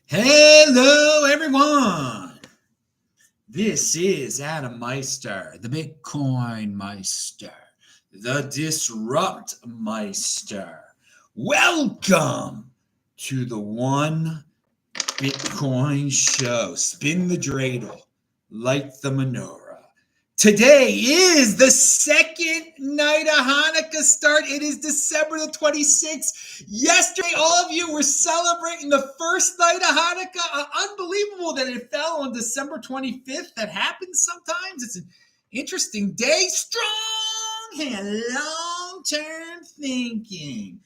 Hello, everyone. This is Adam Meister, the Bitcoin Meister, the Disrupt Meister. Welcome to the One Bitcoin Show. Spin the dreidel, light the menorah. Today is the second night of Hanukkah start. It is December the 26th. Yesterday, all of you were celebrating the first night of Hanukkah. Unbelievable that it fell on December 25th. That happens sometimes. It's an interesting day. Strong hand, long-term thinking.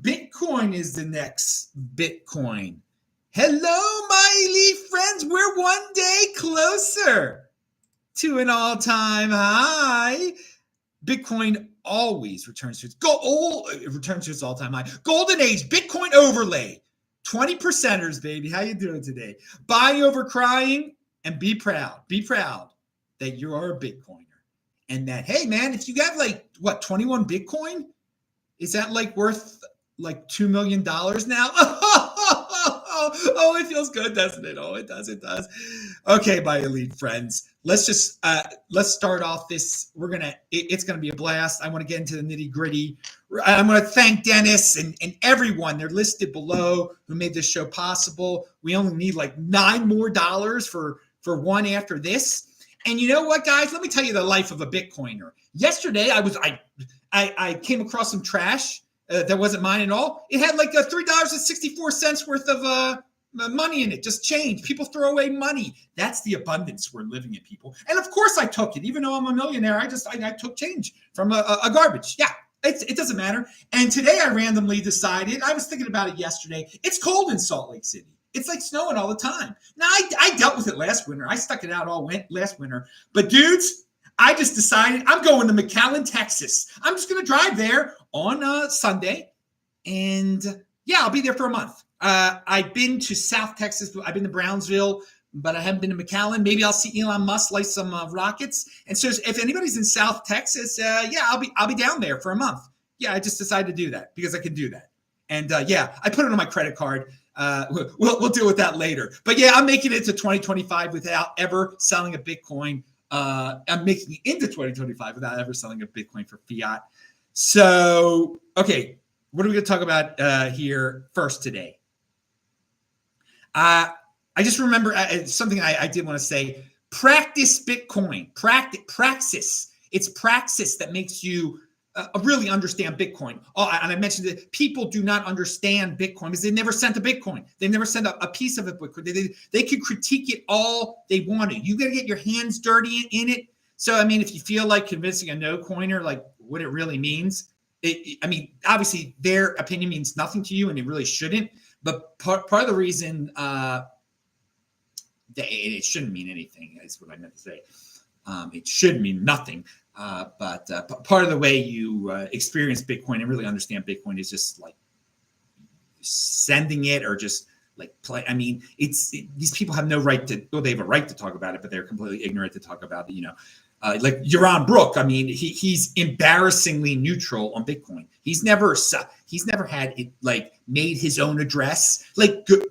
Bitcoin is the next Bitcoin. Hello, my elite friends. We're one day closer to an all-time high. Bitcoin always returns to its all-time high. Golden age, Bitcoin overlay. 20 percenters, baby. How you doing today? Buying over crying, and be proud. Be proud that you are a Bitcoiner. And that, hey, man, if you got 21 Bitcoin, is that worth $2 million now? Oh, it feels good, doesn't it? Oh, it does. It does. Okay, my elite friends, let's start off this. It's gonna be a blast. I want to get into the nitty gritty. I'm going to thank Deniz and everyone. They're listed below who made this show possible. We only need $9 more for one after this. And you know what, guys? Let me tell you the life of a Bitcoiner. Yesterday, I came across some trash. That wasn't mine at all. It had $3.64 worth of money in it, just change. People throw away money. That's the abundance we're living in, people. And of course I took it. Even though I'm a millionaire, I took change from a garbage. Yeah, it doesn't matter. And today I randomly decided, I was thinking about it yesterday. It's cold in Salt Lake City. It's snowing all the time. Now, I dealt with it last winter. I stuck it out last winter. But dudes, I just decided I'm going to McAllen, Texas. I'm just going to drive there on Sunday. And yeah, I'll be there for a month. I've been to South Texas. I've been to Brownsville, but I haven't been to McAllen. Maybe I'll see Elon Musk light some rockets. And so if anybody's in South Texas, I'll be down there for a month. Yeah, I just decided to do that because I can do that. And I put it on my credit card. We'll deal with that later. But yeah, I'm making it to 2025 without ever selling a Bitcoin. I'm making it into 2025 without ever selling a Bitcoin for fiat. So, okay, what are we going to talk about here first today? I just remember something I did want to say. Practice Bitcoin. Praxis. It's praxis that makes you really understand Bitcoin. Oh, and I mentioned that people do not understand Bitcoin because they never sent a Bitcoin. They never sent a piece of it. They could critique it all they wanted. You got to get your hands dirty in it. So, I mean, if you feel like convincing a no coiner, what it really means, obviously their opinion means nothing to you and it really shouldn't. But part of the reason it shouldn't mean anything is what I meant to say. It should mean nothing. But part of the way you experience Bitcoin and really understand Bitcoin is just sending it or just play. I mean, these people have no right to. Well, they have a right to talk about it, but they're completely ignorant to talk about it. Like Yaron Brook. I mean, he's embarrassingly neutral on Bitcoin. He's never had it made his own address.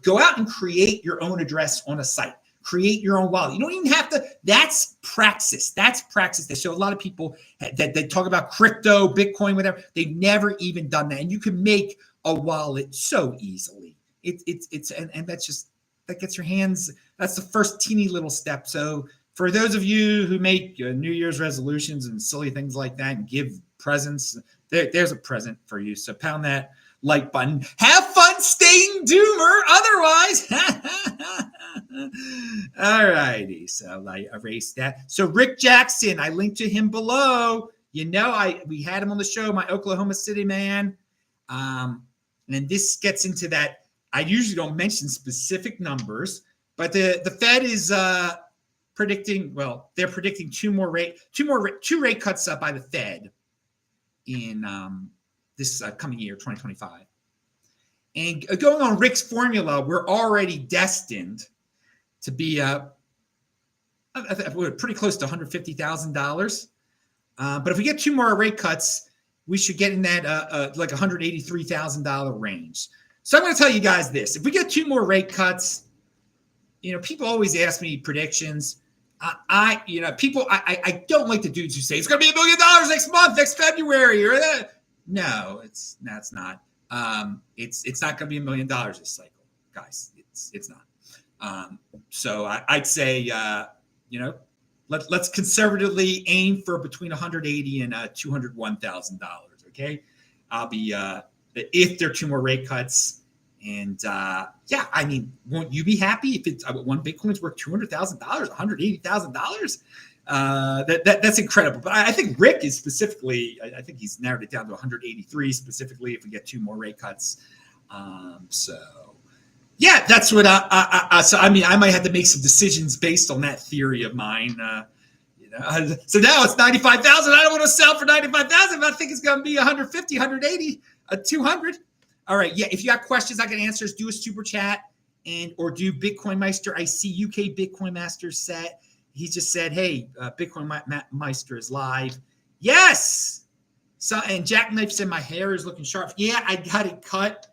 Go out and create your own address on a site. Create your own wallet. You don't even have to. That's praxis. That's praxis. So a lot of people that they talk about crypto, Bitcoin, whatever, they've never even done that. And you can make a wallet so easily. And that gets your hands. That's the first teeny little step. So for those of you who make New Year's resolutions and silly things like that and give presents, there's a present for you. So pound that like button. Have fun staying doomer. Otherwise, all righty. So I erased that. So Rick Jackson, I linked to him below. We had him on the show, my Oklahoma City man. And this gets into that. I usually don't mention specific numbers, but the Fed is predicting. Well, they're predicting two rate cuts by the Fed in this coming year, 2025. And going on Rick's formula, we're already destined to be pretty close to $150,000. But if we get two more rate cuts, we should get in that $183,000 range. So I'm going to tell you guys this. If we get two more rate cuts, people always ask me predictions. I don't like the dudes who say it's going to be $1 million next month, next February, or that. No, it's not. It's not going to be $1 million this cycle, guys. It's not. So I'd say, let's conservatively aim for between $180,000 and $201,000. Okay, I'll be if there are 2 more rate cuts. And won't you be happy if it's one Bitcoin's worth $200,000, $180,000? That's incredible. But I think Rick is specifically, I think he's narrowed it down to 183 specifically if we get 2 more rate cuts. That's what I might have to make some decisions based on that theory of mine. So now it's 95,000. I don't want to sell for 95,000. But I think it's going to be 150, 180, 200. All right. Yeah. If you got questions, I can answer. Do a super chat or do Bitcoin Meister. I see UK Bitcoin Master set. He just said, hey, Bitcoin Meister is live. Yes. So, and Jackknife said, my hair is looking sharp. Yeah. I got it cut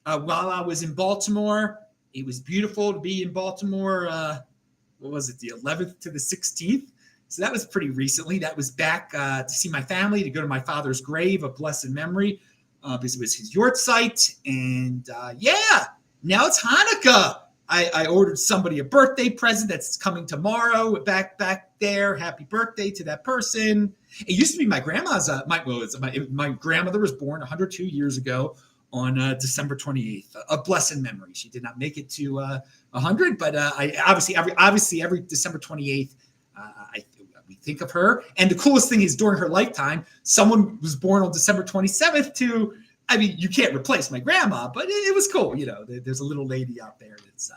while I was in Baltimore. It was beautiful to be in Baltimore. What was it? The 11th to the 16th. So that was pretty recently. That was back to see my family, to go to my father's grave of blessed memory. Because it was his yurt site. And now it's Hanukkah. I ordered somebody a birthday present that's coming tomorrow. Back there. Happy birthday to that person. It used to be my grandma's. My grandmother was born 102 years ago on December 28th. A blessed memory. She did not make it to 100, but I obviously every December 28th, we think of her. And the coolest thing is during her lifetime, someone was born on December 27th you can't replace my grandma, but it was cool. There's a little lady out there that's,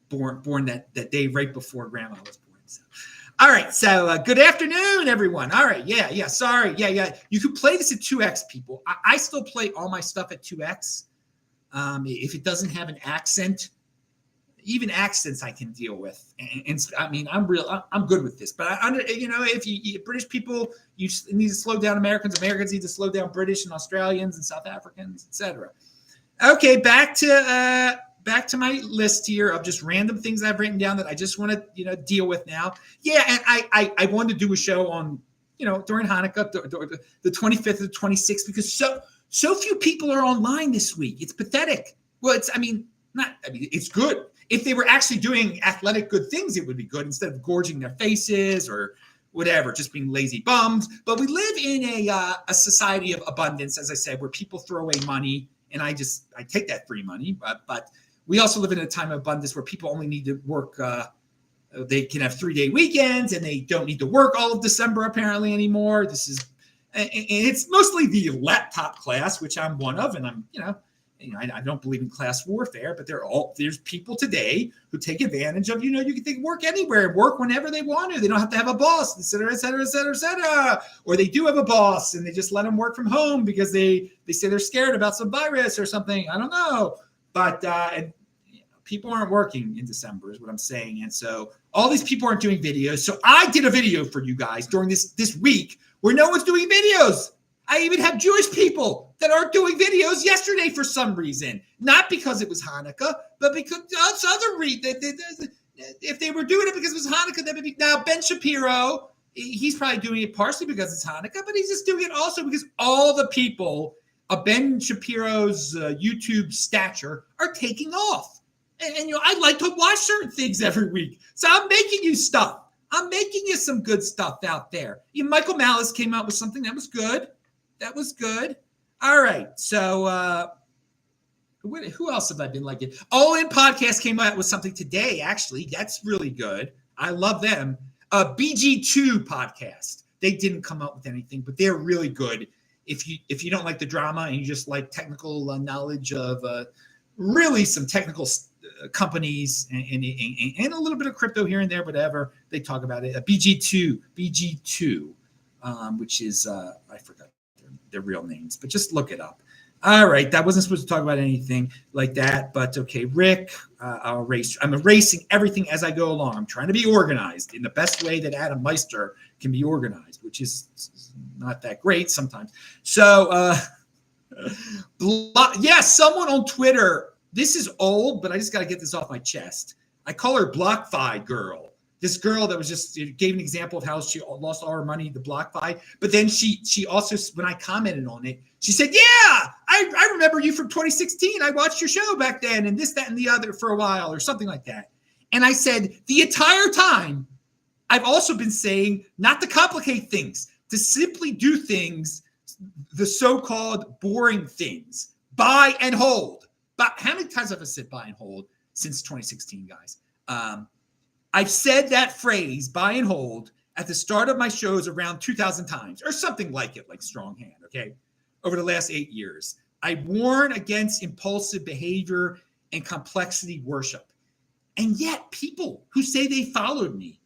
born that day right before grandma was born. So, all right. So good afternoon, everyone. All right. Yeah. Sorry. Yeah. You can play this at 2x, people. I still play all my stuff at 2x. If it doesn't have an accent, even accents I can deal with. And I'm good with this. But if you British people, you need to slow down Americans. Americans need to slow down British and Australians and South Africans, etc. Okay, back to my list here of just random things I've written down that I just want to deal with now. Yeah, and I wanted to do a show on during Hanukkah, the 25th or the 26th, because so few people are online this week. It's pathetic. Well, it's good. If they were actually doing athletic good things, it would be good instead of gorging their faces or whatever, just being lazy bums. But we live in a society of abundance, as I said, where people throw away money, and I take that free money. But we also live in a time of abundance where people only need to work. They can have 3-day weekends, and they don't need to work all of December apparently anymore. And it's mostly the laptop class, which I'm one of, and I'm I don't believe in class warfare, but there's people today who take advantage of, you can work anywhere, work whenever they want to. They don't have to have a boss, et cetera, et cetera, et cetera, et cetera. Or they do have a boss and they just let them work from home because they say they're scared about some virus or something. I don't know. But people aren't working in December is what I'm saying. And so all these people aren't doing videos. So I did a video for you guys during this week where no one's doing videos. I even have Jewish people that aren't doing videos yesterday for some reason. Not because it was Hanukkah, but because that's other reason. If they were doing it because it was Hanukkah, that would be. Now, Ben Shapiro, he's probably doing it partially because it's Hanukkah, but he's just doing it also because all the people of Ben Shapiro's YouTube stature are taking off. And I like to watch certain things every week. So I'm making you stuff. I'm making you some good stuff out there. Michael Malice came out with something that was good. That was good. All right. So who else have I been liking? All In Podcast came out with something today, actually. That's really good. I love them. BG2 Podcast. They didn't come out with anything, but they're really good. If you don't like the drama and you just like technical knowledge of really some technical companies and a little bit of crypto here and there, whatever, they talk about it. BG2, which is, I forgot their real names, but just look it up. All right. That wasn't supposed to talk about anything like that, but okay. Rick, I'm erasing everything as I go along. I'm trying to be organized in the best way that Adam Meister can be organized, which is not that great sometimes. So, someone on Twitter, this is old, but I just got to get this off my chest. I call her BlockFi girl. This girl that was just gave an example of how she lost all her money to BlockFi. But then she also, when I commented on it, she said, yeah, I remember you from 2016. I watched your show back then and this, that, and the other for a while or something like that. And I said, the entire time, I've also been saying not to complicate things, to simply do things, the so-called boring things. Buy and hold. But how many times have I said buy and hold since 2016, guys? I've said that phrase, buy and hold, at the start of my shows around 2,000 times or something like it, like strong hand, okay, over the last 8 years. I warn against impulsive behavior and complexity worship. And yet people who say they followed me,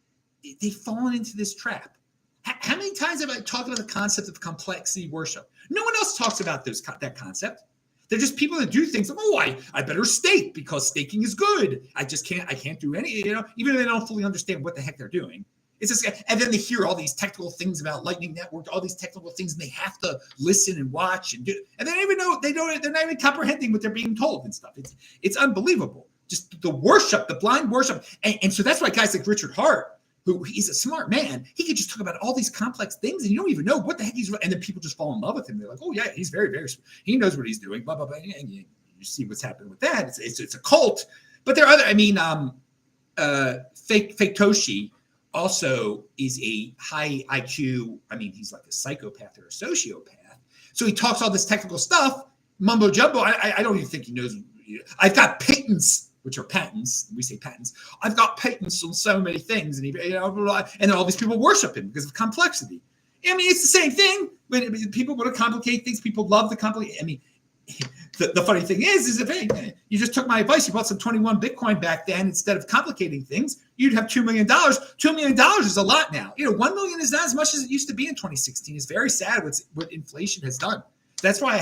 they've fallen into this trap. How many times have I talked about the concept of complexity worship? No one else talks about that concept. They're just people that do things like, oh, I better stake because staking is good. I can't do any, even if they don't fully understand what the heck they're doing. It's just, and then they hear all these technical things about Lightning Network, all these technical things, and they have to listen and watch and do, and they don't even know, they're not even comprehending what they're being told and stuff. It's unbelievable. Just the worship, the blind worship. And so that's why guys like Richard Hart, who he's a smart man, he could just talk about all these complex things and you don't even know what the heck he's, and then people just fall in love with him. They're like, oh yeah, he's very, very, he knows what he's doing, blah, blah, blah. And you see what's happening with that. It's a cult. But there are other, Fake Toshi also is a high IQ. He's like a psychopath or a sociopath. So he talks all this technical stuff, mumbo jumbo. I don't even think he knows. I've got patents, which are patents. We say patents. I've got patents on so many things, and and all these people worship him because of complexity. It's the same thing. When people want to complicate things, people love the complicate. The funny thing is if you just took my advice, you bought some 21 Bitcoin back then instead of complicating things, you'd have $2 million. $2 million is a lot now. 1 million is not as much as it used to be in 2016. It's very sad what inflation has done. That's why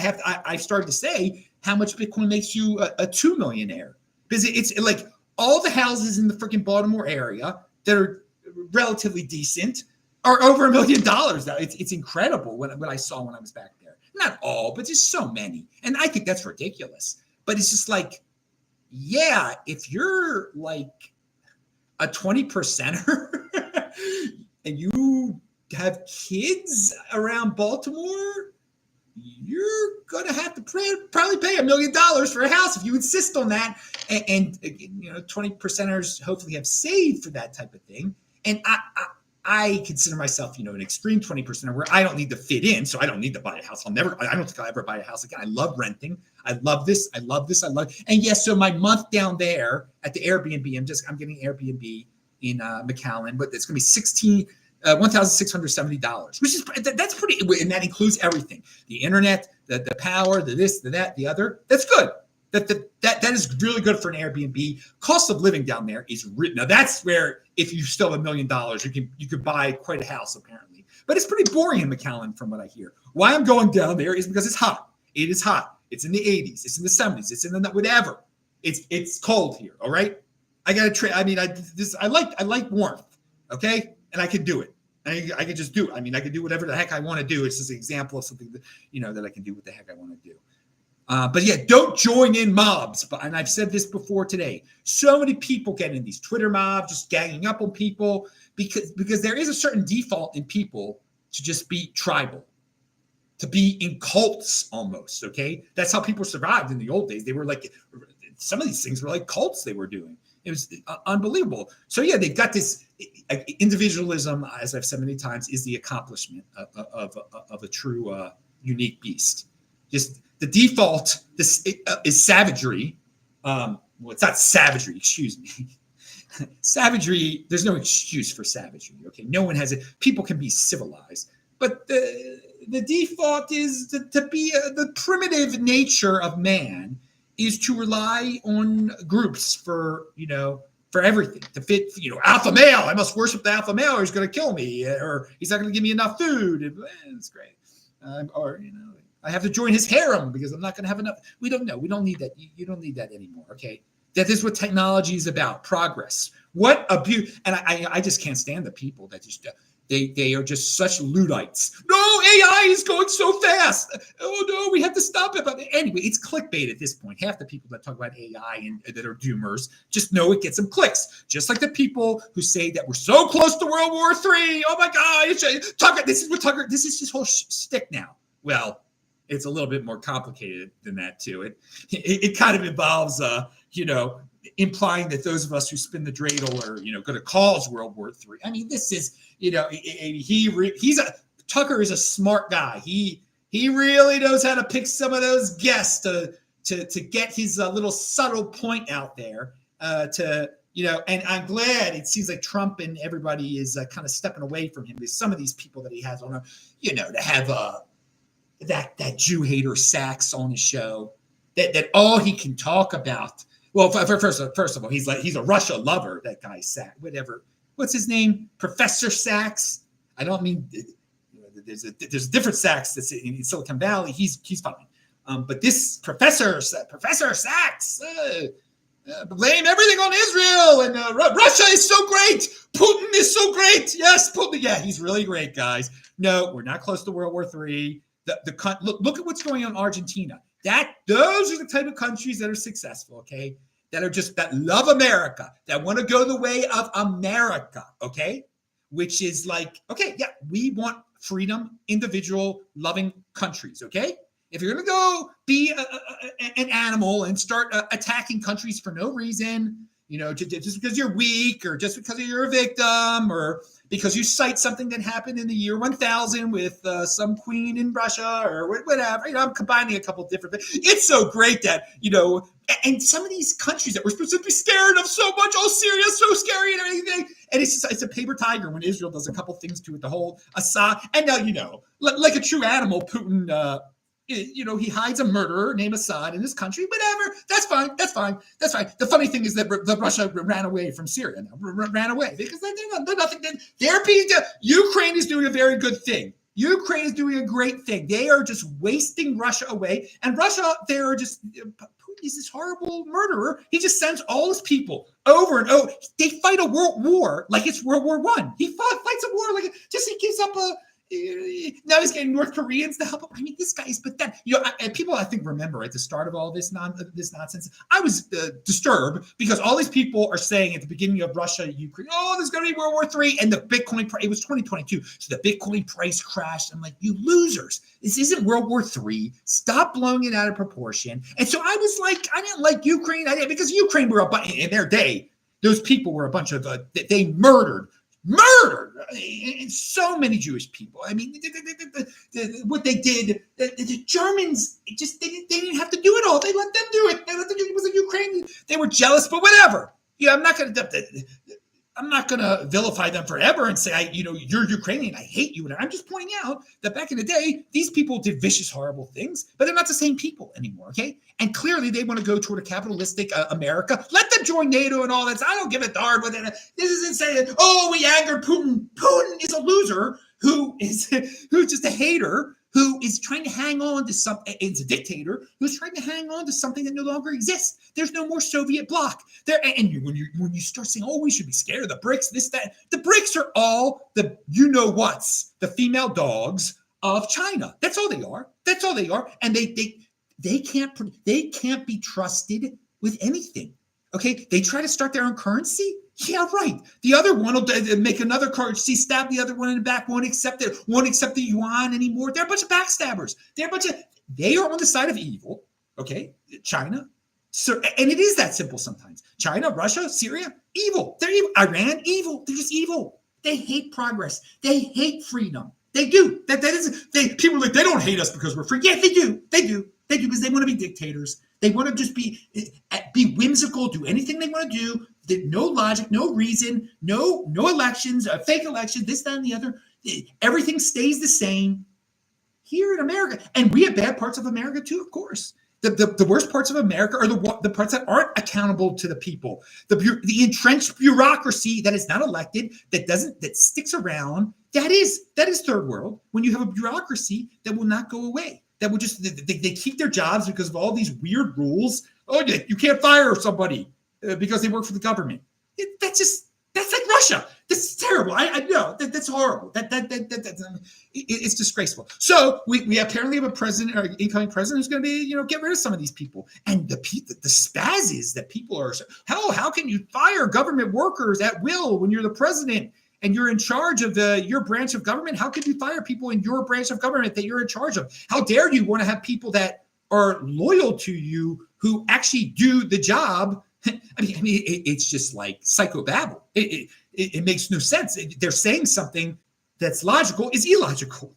I've started to say how much Bitcoin makes you a 2 millionaire. Because it's like all the houses in the freaking Baltimore area that are relatively decent are over $1 million now. It's incredible what I saw when I was back there. Not all, but just so many. And I think that's ridiculous. But it's just like, yeah, if you're like a 20%er and you have kids around Baltimore, you're going to have to probably pay $1 million for a house if you insist on that. And 20%ers hopefully have saved for that type of thing. And I consider myself, an extreme 20%er where I don't need to fit in. So I don't need to buy a house. I don't think I'll ever buy a house again. I love renting. I love this. And yes, so my month down there at the Airbnb, I'm getting Airbnb in McAllen, but it's going to be $1,670, which is, that's pretty, and that includes everything. The internet, the power, the this, the that, the other. That's good. That is really good for an Airbnb. Cost of living down there is written. Now that's where if you still have $1 million, you could buy quite a house apparently. But it's pretty boring in McAllen from what I hear. Why I'm going down there is because it's hot. It is hot. It's in the 80s. It's in the 70s. It's in the whatever. It's cold here. All right. I got to try. I like warmth. Okay, and I can do it. I can just do it. I can do whatever the heck I want to do. It's just an example of something that that I can do what the heck I want to do. But yeah, don't join in mobs. And I've said this before today. So many people get in these Twitter mobs, just ganging up on people because there is a certain default in people to just be tribal, to be in cults almost. Okay, that's how people survived in the old days. They were like, some of these things were like cults they were doing. It was unbelievable. So yeah, they've got this individualism, as I've said many times, is the accomplishment of a true unique beast. Just the default is savagery. Well, it's not savagery, excuse me. Savagery, there's no excuse for savagery, okay? No one has it. People can be civilized. But the default is to be the primitive nature of man is to rely on groups for everything, to fit, alpha male. I must worship the alpha male or he's going to kill me or he's not going to give me enough food. It's great. I have to join his harem because I'm not going to have enough. We don't know. We don't need that. You don't need that anymore. Okay. That is what technology is about. Progress. What abuse. And I just can't stand the people that just, They are just such Luddites. No, AI is going so fast. Oh no, we have to stop it. But anyway, it's clickbait at this point. Half the people that talk about AI and that are doomers just know it gets them clicks. Just like the people who say that we're so close to World War III. Oh my God, Tucker. This is what Tucker. This is his whole shtick now. Well, it's a little bit more complicated than that too. It kind of involves, implying that those of us who spin the dreidel are, going to cause World War III. I mean, this is, Tucker is a smart guy. He really knows how to pick some of those guests to get his little subtle point out there. And I'm glad it seems like Trump and everybody is kind of stepping away from him. There's some of these people that he has on, to have that Jew hater Sachs on his show, that all he can talk about. Well, first of all, he's a Russia lover. That guy Sachs, whatever. What's his name? Professor Sachs. I don't mean there's a different Sachs that's in Silicon Valley. He's fine. But this Professor Sachs, blame everything on Israel and Russia is so great. Putin is so great. Yes, Putin. Yeah, he's really great, guys. No, we're not close to World War III. Look at what's going on in Argentina. Those are the type of countries that are successful, okay? That love America, that want to go the way of America, okay? Which is like, okay, yeah, we want freedom, individual, loving countries, okay? If you're going to go be an animal and start attacking countries for no reason, just because you're weak or just because you're a victim or because you cite something that happened in the year 1000 with some queen in Russia or whatever. I'm combining a couple different things. It's so great that, and some of these countries that we're supposed to be scared of so much, Syria's so scary and everything. And it's a paper tiger when Israel does a couple things to it, the whole Assad. And now, like a true animal, Putin, he hides a murderer named Assad in his country. Whatever. That's fine. The funny thing is that Russia ran away from Syria now. Ran away because they're nothing. Ukraine is doing a very good thing. Ukraine is doing a great thing. They are just wasting Russia away. And Russia, they're just, Putin is this horrible murderer. He just sends all his people over and over. They fight a world war like it's World War I. He fights a war like he gives up now he's getting North Koreans to help him. I mean, this guy is pathetic. People I think remember at the start of all this nonsense. I was disturbed because all these people are saying at the beginning of Russia, Ukraine, there's going to be World War III, and the Bitcoin price. It was 2022, so the Bitcoin price crashed. I'm like, you losers! This isn't World War III. Stop blowing it out of proportion. And so I was like, I didn't like Ukraine. Because Ukraine were in their day. Those people were a bunch of they murdered so many Jewish people. I mean, what they did, the Germans they didn't have to do it all. They let them do it. It was a Ukraine. They were jealous, but whatever. I'm not gonna vilify them forever and say you're Ukrainian. I hate you. And I'm just pointing out that back in the day, these people did vicious, horrible things, but they're not the same people anymore. Okay, and clearly they want to go toward a capitalistic America. Let them join NATO and all that. I don't give a darn what that. This isn't saying, we angered Putin. Putin is a loser who's just a hater. Who is trying to hang on to something? It's a dictator who's trying to hang on to something that no longer exists. There's no more Soviet bloc there. And when you start saying, we should be scared of the BRICS, this, that, the BRICS are all the the female dogs of China. That's all they are. And they can't be trusted with anything. Okay, they try to start their own currency. Yeah, right. The other one will make another currency, stab the other one in the back, won't accept the yuan anymore. They're a bunch of backstabbers. They are on the side of evil, okay? China. So, and it is that simple sometimes. China, Russia, Syria, evil. They're evil. Iran, evil. They're just evil. They hate progress. They hate freedom. They do. People are like, they don't hate us because we're free. Yeah, they do. They do because they want to be dictators. They want to just be whimsical, do anything they want to do. No logic, no reason, no elections, fake elections, this, that, and the other. Everything stays the same here in America. And we have bad parts of America too, of course. The worst parts of America are the parts that aren't accountable to the people. The entrenched bureaucracy that is not elected, that sticks around. That is third world. When you have a bureaucracy that will not go away. That will just they keep their jobs because of all these weird rules. You can't fire somebody because they work for the government. That's just That's like Russia. This is terrible. I know that's horrible. It's disgraceful. So we apparently have a president or incoming president who's going to be, get rid of some of these people. And the spazzes that people are. How can you fire government workers at will when you're the president and you're in charge of your branch of government? How can you fire people in your branch of government that you're in charge of? How dare you want to have people that are loyal to you who actually do the job? I mean, it's just like psychobabble. It makes no sense. They're saying something that's logical is illogical.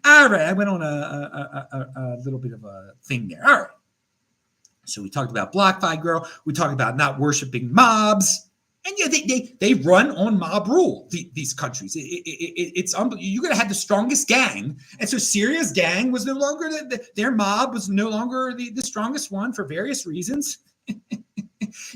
All right, I went on a little bit of a thing there. All right. So we talked about BlockFi Girl. We talked about not worshiping mobs. And yeah, they run on mob rule, these countries. It's unbelievable. You're going to have the strongest gang. And so Syria's gang was no longer, their mob was no longer the strongest one for various reasons.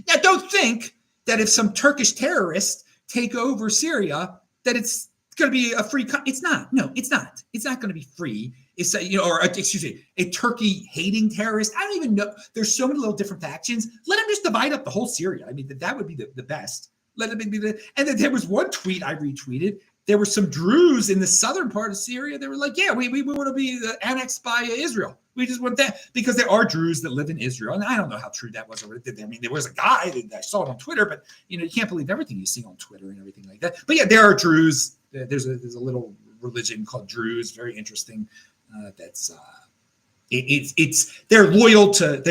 Now, don't think that if some Turkish terrorists take over Syria, that it's going to be a free country. It's not. No, it's not. It's not going to be free. It's a Turkey hating terrorist. I don't even know. There's so many little different factions. Let them just divide up the whole Syria. I mean, that would be the best. Let them be and then there was one tweet I retweeted. There were some Druze in the southern part of Syria. They were like, yeah, we want to be annexed by Israel. We just want that because there are Druze that live in Israel. And I don't know how true that was. I mean, there was a guy that I saw it on Twitter, but you can't believe everything you see on Twitter and everything like that. But yeah, there are Druze. There's a little religion called Druze, very interesting. They're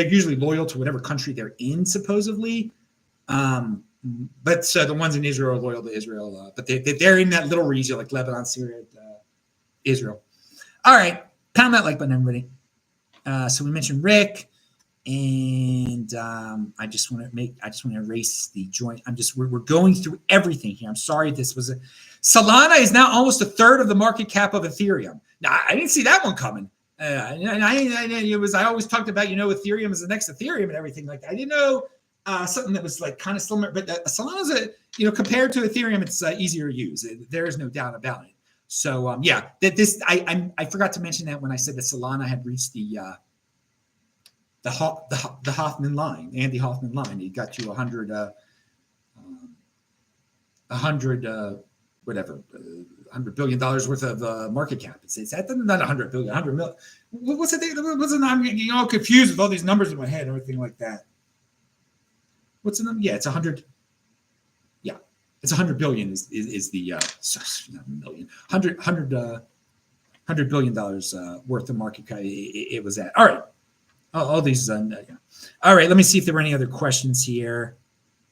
usually loyal to whatever country they're in, supposedly. But the ones in Israel are loyal to Israel. But they're in that little region like Lebanon, Syria, Israel. All right, pound that like button, everybody. So we mentioned Rick, and I just want to erase the joint. We're going through everything here. I'm sorry, Solana is now almost a third of the market cap of Ethereum. Now I didn't see that one coming. I always talked about Ethereum is the next Ethereum and everything like that. I didn't know something that was like kind of similar, but Solana's compared to Ethereum, it's easier to use. There is no doubt about it. So I forgot to mention that when I said that Solana had reached the Hoffman line, Andy Hoffman line. It got to 100 $100 billion worth of market cap. It's not 100 billion, 100 million. What's the thing? I'm getting all confused with all these numbers in my head and everything like that. What's the number? Yeah, it's 100. Yeah, it's 100 billion is the not million, 100 billion dollars worth of market cap. It was at. All right. All these. Yeah. All right. Let me see if there were any other questions here.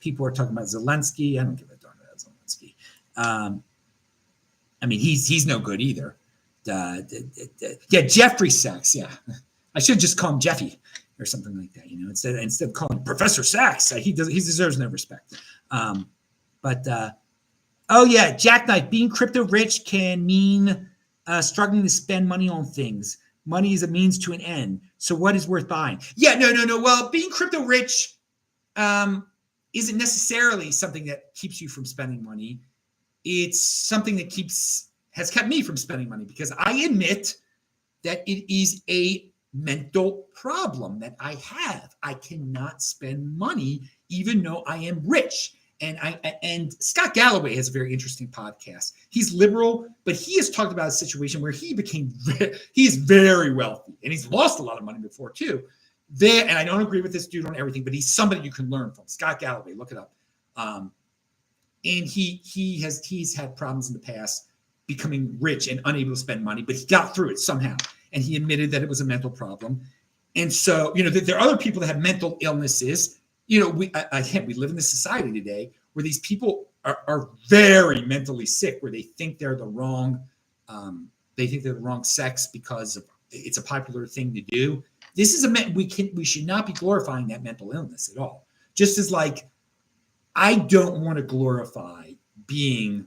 People are talking about Zelensky. I don't give a darn about Zelensky. I mean, he's no good either. Yeah, Jeffrey Sachs. Yeah, I should just call him Jeffy or something like that. Instead of calling him Professor Sachs. He deserves no respect. Jackknife. Being crypto rich can mean struggling to spend money on things. Money is a means to an end. So what is worth buying? Yeah, no. Well, being crypto rich isn't necessarily something that keeps you from spending money. It's something that has kept me from spending money because I admit that it is a mental problem that I have. I cannot spend money even though I am rich. And Scott Galloway has a very interesting podcast. He's liberal, but he has talked about a situation where he is very wealthy and he's lost a lot of money before too. And I don't agree with this dude on everything, but he's somebody you can learn from. Scott Galloway, look it up. And he's had problems in the past becoming rich and unable to spend money, but he got through it somehow. And he admitted that it was a mental problem. And so, there are other people that have mental illnesses. We live in this society today where these people are very mentally sick, where they think they're the wrong sex because it's a popular thing to do. This is we should not be glorifying that mental illness at all. Just as like, I don't want to glorify being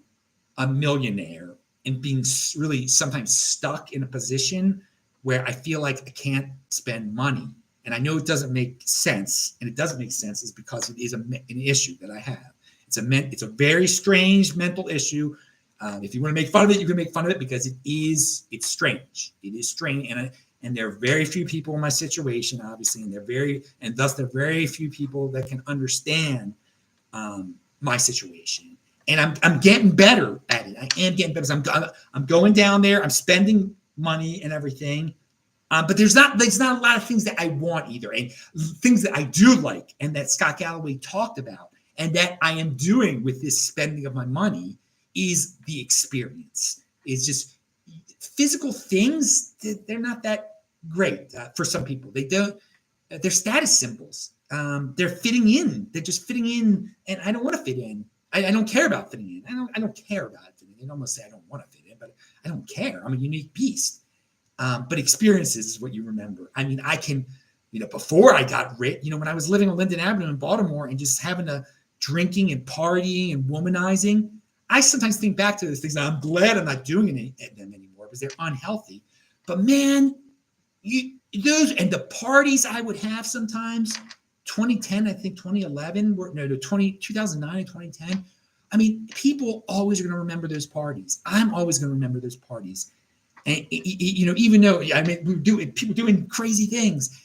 a millionaire and being really sometimes stuck in a position where I feel like I can't spend money. And I know it doesn't make sense, and it doesn't make sense is because it is an issue that I have. It's a very strange mental issue. If you want to make fun of it, you can make fun of it because it's strange. It is strange, and there are very few people in my situation, obviously, and thus there are very few people that can understand my situation. And I'm getting better at it. I am getting better. I'm going down there. I'm spending money and everything. But there's not a lot of things that I want either, and things that I do like, and that Scott Galloway talked about, and that I am doing with this spending of my money is the experience. It's just physical things. They're not that great for some people. They're status symbols. They're fitting in. They're just fitting in, and I don't want to fit in. I don't care about fitting in. I don't care about fitting in. I almost say I don't want to fit in, but I don't care. I'm a unique beast. But experiences is what you remember. I mean, I can, before I got rich, when I was living on Linden Avenue in Baltimore and just having a drinking and partying and womanizing, I sometimes think back to those things. I'm glad I'm not doing them anymore because they're unhealthy. But man, those and the parties I would have sometimes, 2010, I think 2011, 2009 and 2010. I mean, people always are going to remember those parties. I'm always going to remember those parties. And, even though, people doing crazy things,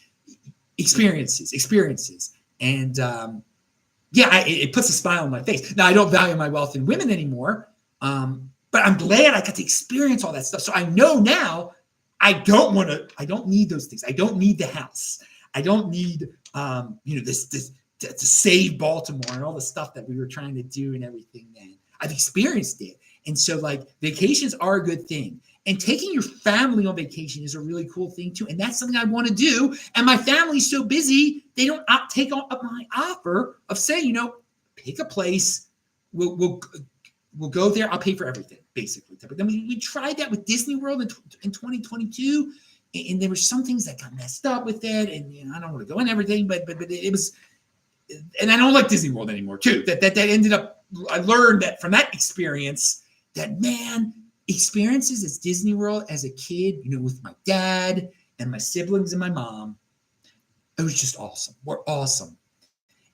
experiences. And it puts a smile on my face. Now, I don't value my wealth in women anymore, but I'm glad I got to experience all that stuff. So I know now I don't need those things. I don't need the house. I don't need, this to save Baltimore and all the stuff that we were trying to do and everything. Then I've experienced it. And so vacations are a good thing. And taking your family on vacation is a really cool thing too. And that's something I want to do. And my family's so busy, they don't take up my offer of saying, pick a place. We'll go there. I'll pay for everything, basically. But then we tried that with Disney World in 2022. And there were some things that got messed up with it. And I don't want to go in everything, but it was, and I don't like Disney World anymore too. That ended up, I learned that from that experience that, man, experiences at Disney World as a kid, with my dad and my siblings and my mom, it was just awesome. We're awesome.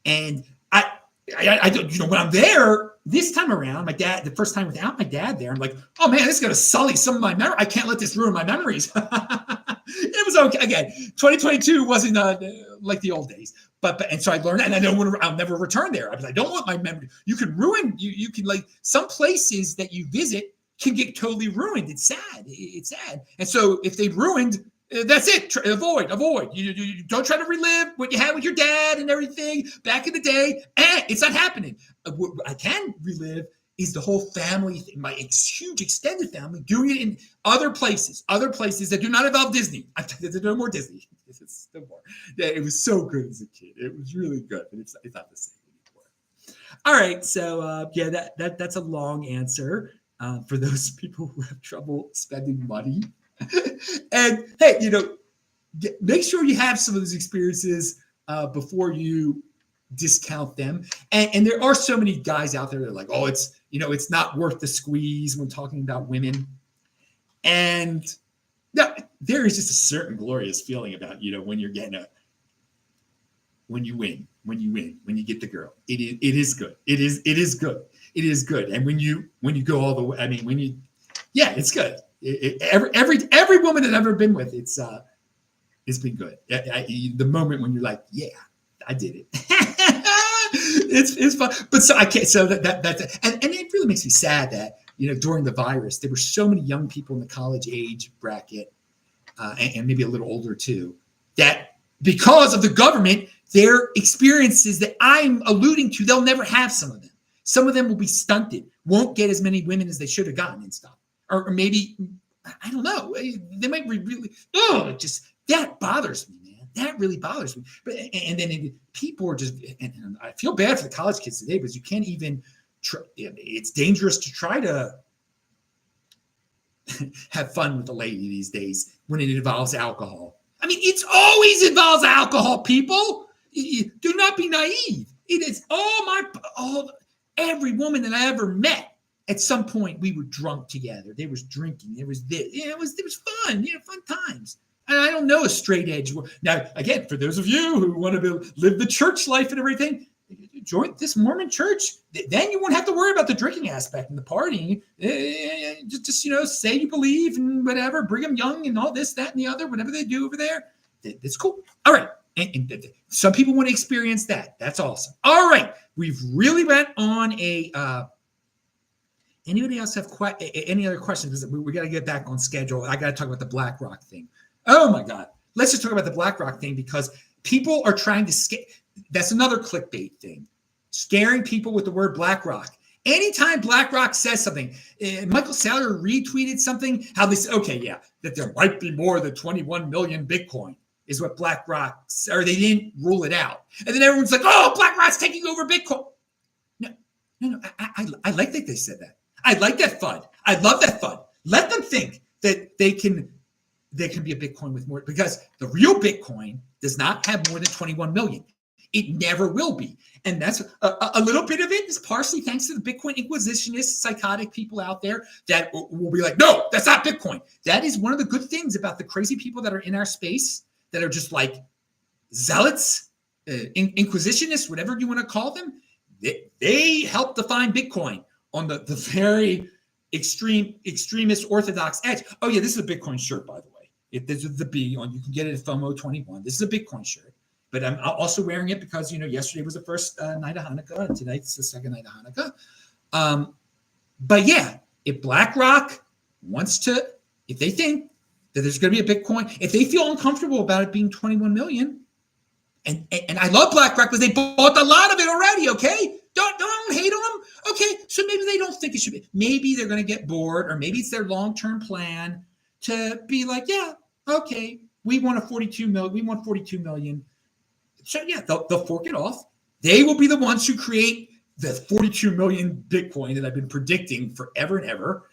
And I when I'm there this time around, my dad, the first time without my dad there, I'm like, oh man, this is going to sully some of my memory. I can't let this ruin my memories. It was okay. Again, 2022 wasn't like the old days, but and so I learned, and I'll never return there because I don't want my memory. You can ruin, you can some places that you visit can get totally ruined. It's sad. It's sad. And so if they've ruined, that's it. Avoid. You don't try to relive what you had with your dad and everything back in the day. It's not happening. What I can relive is the whole family thing, my huge extended family doing it in other places that do not involve Disney. There's no more Disney. It's no more. Yeah, it was so good as a kid. It was really good, but it's not the same anymore. All right, so that's a long answer. For those people who have trouble spending money. And hey, make sure you have some of those experiences before you discount them. And there are so many guys out there that are like, oh, it's not worth the squeeze when talking about women. And there is just a certain glorious feeling about, when you're getting when you win, when you get the girl. It is good. It is good. It is good. And when you go all the way, it's good. Every woman that I've ever been with, it's been good. The moment when you're like, yeah, I did it. It's fun. But so I can't. So that's and it really makes me sad that during the virus there were so many young people in the college age bracket and maybe a little older too that because of the government, their experiences that I'm alluding to, they'll never have some of them. Some of them will be stunted, won't get as many women as they should have gotten and stuff. Or maybe, I don't know, they might be really, that bothers me, man. That really bothers me. But and then people are just, and I feel bad for the college kids today because you can't even, it's dangerous to try to have fun with the lady these days when it involves alcohol. It always involves alcohol, people. Do not be naive. It is every woman that I ever met, at some point we were drunk together. There was drinking. There was this. It was fun. Fun times. And I don't know a straight edge. Now, again, for those of you who want to live the church life and everything, join this Mormon church. Then you won't have to worry about the drinking aspect and the partying. Just say you believe and whatever. Brigham Young and all this, that, and the other. Whatever they do over there, it's cool. All right. And some people want to experience that. That's awesome. All right. We've really went on a anybody else have any other questions? Because we got to get back on schedule. I got to talk about the BlackRock thing. Oh my God. Let's just talk about the BlackRock thing because people are trying to scare. That's another clickbait thing. Scaring people with the word BlackRock. Anytime BlackRock says something, Michael Saylor retweeted something, how they say, okay, yeah, that there might be more than 21 million Bitcoin is what BlackRock, or they didn't rule it out. And then everyone's like, oh, BlackRock's taking over Bitcoin. No, I like that they said that. I like that FUD. I love that FUD. Let them think that they can be a Bitcoin with more, because the real Bitcoin does not have more than 21 million. It never will be. And that's a little bit of it is partially thanks to the Bitcoin inquisitionist, psychotic people out there that will be like, no, that's not Bitcoin. That is one of the good things about the crazy people that are in our space that are just like zealots, inquisitionists, whatever you want to call them. They help define Bitcoin on the very extremist orthodox edge. Oh yeah, this is a Bitcoin shirt, by the way. This is the B on. You can get it at FOMO21. This is a Bitcoin shirt. But I'm also wearing it because, yesterday was the first night of Hanukkah, and tonight's the second night of Hanukkah. But yeah, if BlackRock wants to, if they think that there's going to be a Bitcoin, if they feel uncomfortable about it being 21 million, and I love BlackRock because they bought a lot of it already, okay? Don't hate on them. Okay, so maybe they don't think it should be. Maybe they're going to get bored, or maybe it's their long-term plan to be like, yeah, okay, we want 42 million. So yeah, they'll fork it off. They will be the ones who create the 42 million Bitcoin that I've been predicting forever and ever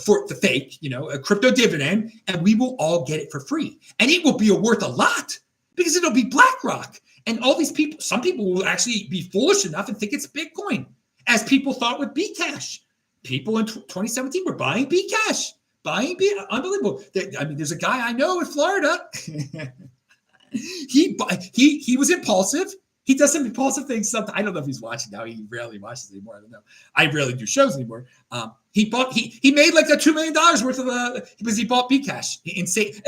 for the fake, a crypto dividend, and we will all get it for free. And it will be worth a lot because it'll be BlackRock. And all these people, some people will actually be foolish enough and think it's Bitcoin, as people thought with Bcash. People in 2017 were buying Bcash, unbelievable. There's a guy I know in Florida. He was impulsive. He does some impulsive things. Sometimes I don't know if he's watching now. He rarely watches anymore. I don't know. I rarely do shows anymore. He made like $2 million worth of because he bought Bcash.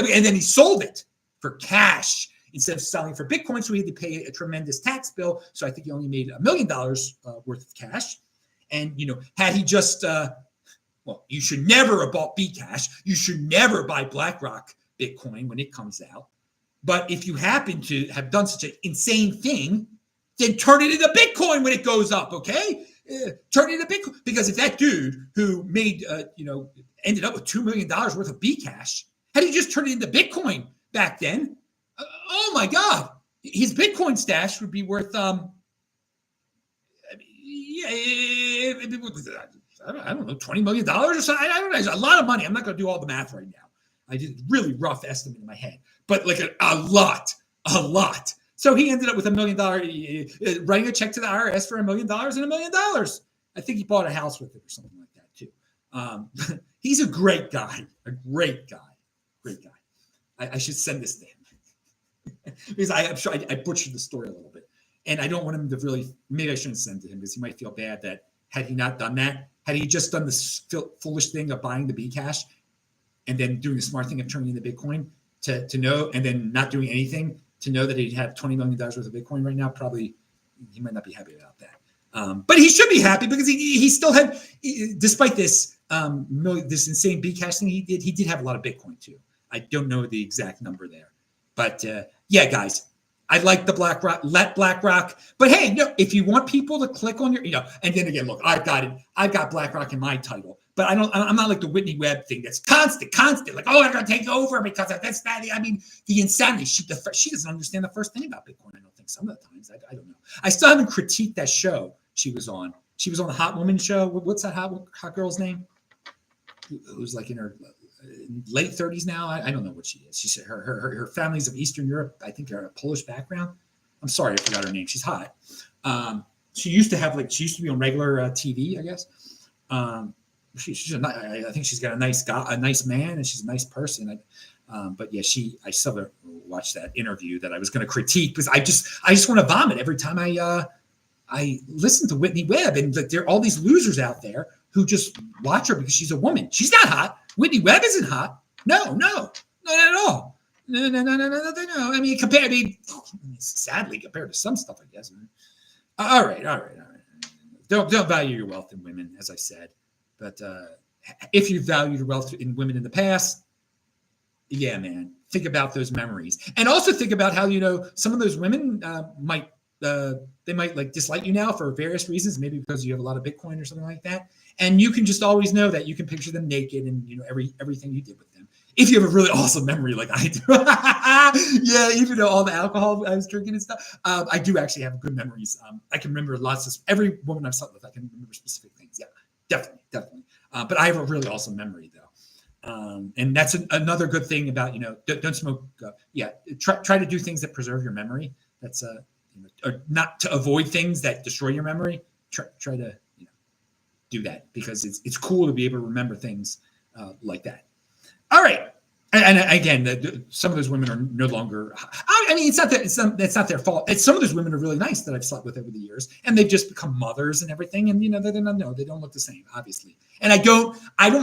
And then he sold it for cash instead of selling for Bitcoin. So he had to pay a tremendous tax bill. So I think he only made $1 million worth of cash. And had he just you should never have bought Bcash. You should never buy BlackRock Bitcoin when it comes out. But if you happen to have done such an insane thing, then turn it into Bitcoin when it goes up, okay? Turn it into Bitcoin. Because if that dude who made, ended up with $2 million worth of Bcash, had he just turned it into Bitcoin back then, oh my God, his Bitcoin stash would be worth, I don't know, $20 million or something. I don't know, it's a lot of money. I'm not going to do all the math right now. I did a really rough estimate in my head, but like a lot. So he ended up with $1 million, writing a check to the IRS for $1 million and $1 million. I think he bought a house with it or something like that too. He's a great guy, great guy. I should send this to him because I'm sure I butchered the story a little bit, and I don't want him to really. Maybe I shouldn't send it to him because he might feel bad that had he not done that, had he just done this foolish thing of buying the Bcash and then doing the smart thing of turning into Bitcoin to know, and then not doing anything to know that he'd have $20 million worth of Bitcoin right now, probably he might not be happy about that. But he should be happy because he still had, despite this this insane Bcash thing he did have a lot of Bitcoin too. I don't know the exact number there. But yeah, guys, I like the BlackRock, let BlackRock. But hey, if you want people to click on your, and then again, look, I've got BlackRock in my title. But I'm not like the Whitney Webb thing that's constant. Like, oh, I'm going to take over because of this, that. I mean, the insanity. She doesn't understand the first thing about Bitcoin, I don't think. Some of the times, I don't know. I still haven't critiqued that show she was on. She was on the Hot Woman show. What's that hot girl's name? Who's like in her late 30s now? I don't know what she is. She said her family's of Eastern Europe. I think they're a Polish background. I'm sorry, I forgot her name. She's hot. She used to be on regular TV, I guess. I think she's got a nice man, and she's a nice person. But yeah, I still haven't watched that interview that I was going to critique because I just want to vomit every time I listen to Whitney Webb, and like there are all these losers out there who just watch her because she's a woman. She's not hot. Whitney Webb isn't hot. No, not at all. No. I mean, sadly, compared to some stuff, I guess. All right. Don't value your wealth in women, as I said. But if you valued your wealth in women in the past, yeah, man, think about those memories, and also think about how some of those women might like dislike you now for various reasons, maybe because you have a lot of Bitcoin or something like that, and you can just always know that you can picture them naked and everything you did with them. If you have a really awesome memory like I do, yeah, even though all the alcohol I was drinking and stuff, I do actually have good memories. I can remember lots of every woman I've slept with. I can remember specific things. Yeah, definitely. But I have a really awesome memory though. And that's another good thing about, don't smoke. Try to do things that preserve your memory. That's or not to avoid things that destroy your memory. Try to do that, because it's cool to be able to remember things like that. All right. And again, some of those women are no longer. I mean, it's not their fault. Some of those women are really nice that I've slept with over the years, and they've just become mothers and everything. And they don't look the same, obviously. And I don't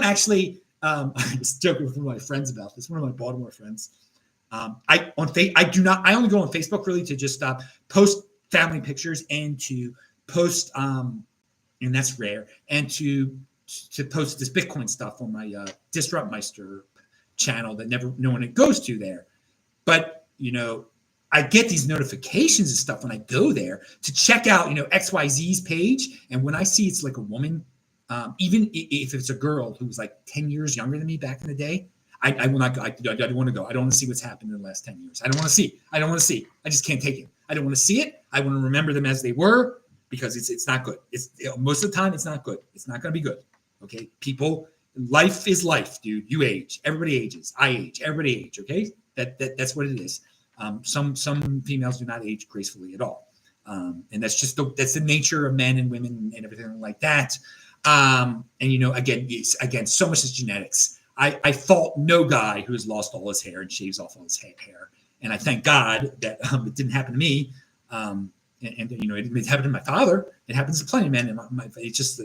actually. I was joking with one of my friends about this. One of my Baltimore friends. I only go on Facebook really to just post family pictures and to post and that's rare, and to post this Bitcoin stuff on my Disruptmeister channel that no one goes to there. But I get these notifications and stuff when I go there to check out XYZ's page, and when I see it's like a woman, even if it's a girl who was like 10 years younger than me back in the day, I will not go. I don't want to go. I don't want to see what's happened in the last 10 years. I don't want to see. I just can't take it. I don't want to see it. I want to remember them as they were, because it's not good. It's most of the time it's not good. It's not going to be good. Okay, people, life is life, dude. You age. Everybody ages. I age. Everybody age. Okay, that's what it is. Some females do not age gracefully at all, and that's just that's the nature of men and women and everything like that. And again, so much is genetics. I fault no guy who has lost all his hair and shaves off all his hair, and I thank God that it didn't happen to me. It happened to my father. It happens to plenty of men. And it's just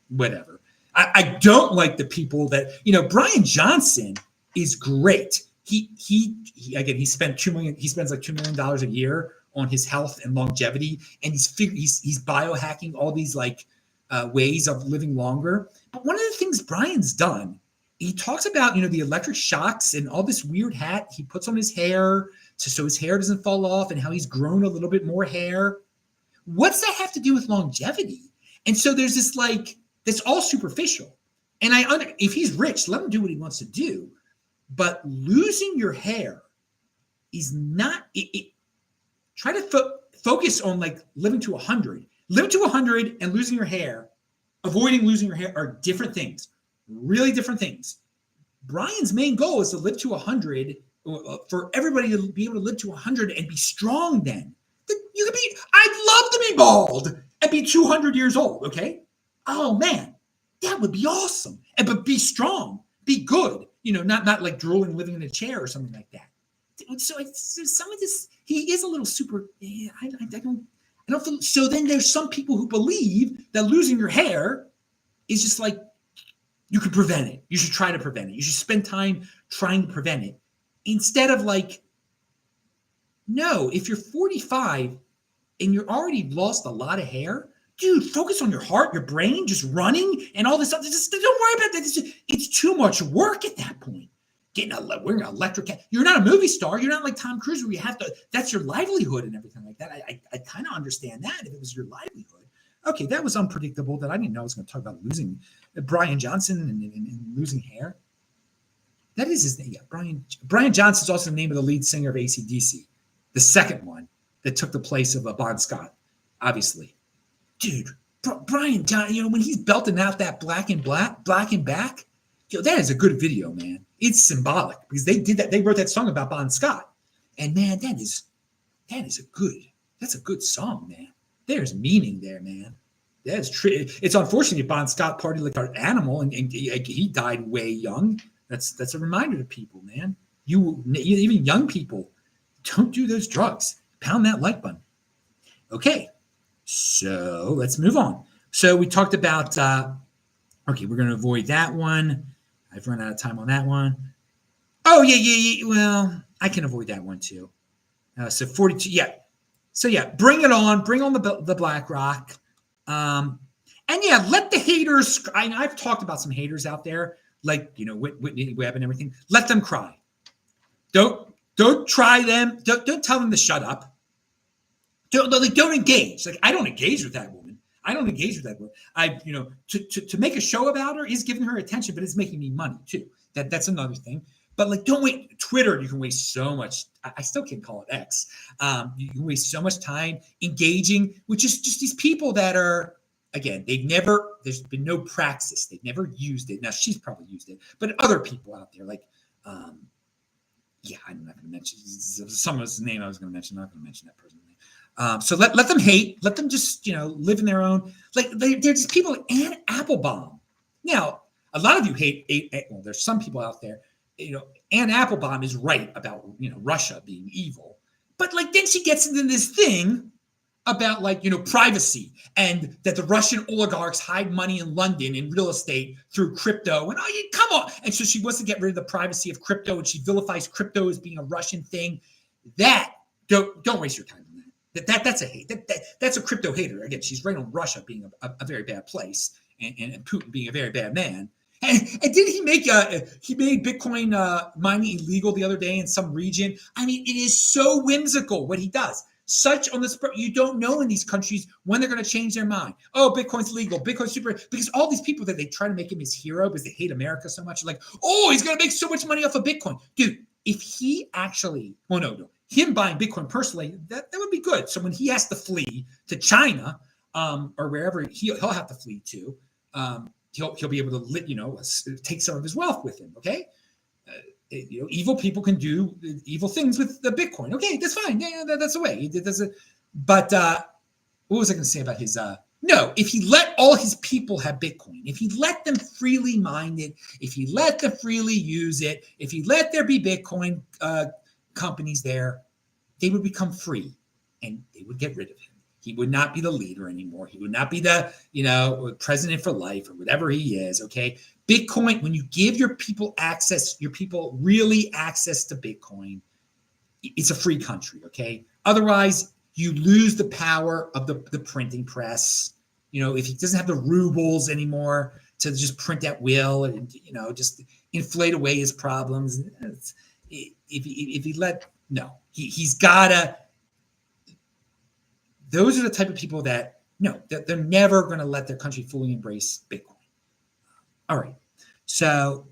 whatever. I don't like the people that Brian Johnson is great. He spent $2 million. He spends like $2 million a year on his health and longevity, and he's biohacking all these ways of living longer. But one of the things Brian's done, he talks about the electric shocks and all this weird hat he puts on his hair so his hair doesn't fall off, and how he's grown a little bit more hair. What's that have to do with longevity? And so there's this that's all superficial. And if he's rich, let him do what he wants to do. But losing your hair is not. Try to focus on living to 100. Living to 100 and losing your hair, avoiding losing your hair, are different things. Really different things. Brian's main goal is to live to 100, for everybody to be able to live to 100 and be strong. Then you could be. I'd love to be bald and be 200 years old. Okay. Oh man, that would be awesome. But be strong, be good. Not like drooling, living in a chair or something like that. So some of this, he is a little super. Yeah, I don't feel. So then there's some people who believe that losing your hair is just you can prevent it. You should try to prevent it. You should spend time trying to prevent it, instead of no. If you're 45 and you're already lost a lot of hair, dude, focus on your heart, your brain, just running and all this stuff. Just don't worry about that. It's too much work at that point. Wearing an electric hat. You're not a movie star. You're not like Tom Cruise, where you have to. That's your livelihood and everything like that. I kind of understand that if it was your livelihood. Okay, that was unpredictable. That I didn't know I was going to talk about losing Brian Johnson and losing hair. That is his name. Yeah, Brian Johnson is also the name of the lead singer of AC/DC, the second one that took the place of Bon Scott, obviously. Dude, Brian Johnson, when he's belting out that black and back, that is a good video, man. It's symbolic, because they did that. They wrote that song about Bon Scott, and man, that's a good song, man. There's meaning there, man. That's true. It's unfortunate Bon Scott partied like an animal, and he died way young. That's a reminder to people, man. Even young people, don't do those drugs. Pound that like button. Okay, so let's move on. So we talked about. Okay, we're going to avoid that one. I've run out of time on that one. Oh, yeah. Well, I can avoid that one too. So 42, yeah. So yeah, bring it on. Bring on the Blackrock. And yeah, let the haters. I've talked about some haters out there, like Whitney Webb and everything. Let them cry. Don't try them. Don't tell them to shut up. Don't engage. Like I don't engage with that woman. I don't engage with that woman. To make a show about her is giving her attention, but it's making me money too. That's another thing. But like, don't wait. Twitter, you can waste so much. I still can't call it X. You can waste so much time engaging, which is just these people that are, again, there's been no praxis. They've never used it. Now she's probably used it, but other people out there, like, yeah, I'm not going to mention someone's name I was going to mention. I'm not going to mention that person's name. So let them hate. Let them just, live in their own, like they're just people. Anne Applebaum. Now, a lot of you hate, well, there's some people out there, Anne Applebaum is right about, Russia being evil. But like, then she gets into this thing about like, privacy and that the Russian oligarchs hide money in London in real estate through crypto. And come on. And so she wants to get rid of the privacy of crypto, and she vilifies crypto as being a Russian thing. That don't waste your time on that. That's a hate. That's a crypto hater. Again, she's right on Russia being a very bad place and Putin being a very bad man. And did he made Bitcoin mining illegal the other day in some region? I mean, it is so whimsical what he does. Such on the spur, you don't know in these countries when they're going to change their mind. Oh, Bitcoin's legal, Bitcoin's super, because all these people that they try to make him his hero because they hate America so much, like, oh, he's going to make so much money off of Bitcoin. Dude, if he actually, him buying Bitcoin personally, that would be good. So when he has to flee to China or wherever he'll have to flee to, he'll be able to take some of his wealth with him. Okay, evil people can do evil things with the Bitcoin. Okay, that's fine. Yeah, that's the way. But what was I going to say about his? No, if he let all his people have Bitcoin, if he let them freely mine it, if he let them freely use it, if he let there be Bitcoin companies there, they would become free, and they would get rid of him. He would not be the leader anymore. He would not be the, president for life or whatever he is. Okay. Bitcoin, when you give your people really access to Bitcoin, it's a free country. Okay. Otherwise, you lose the power of the printing press. If he doesn't have the rubles anymore to just print at will and, just inflate away his problems. He's gotta. Those are the type of people that they're never going to let their country fully embrace Bitcoin. All right. So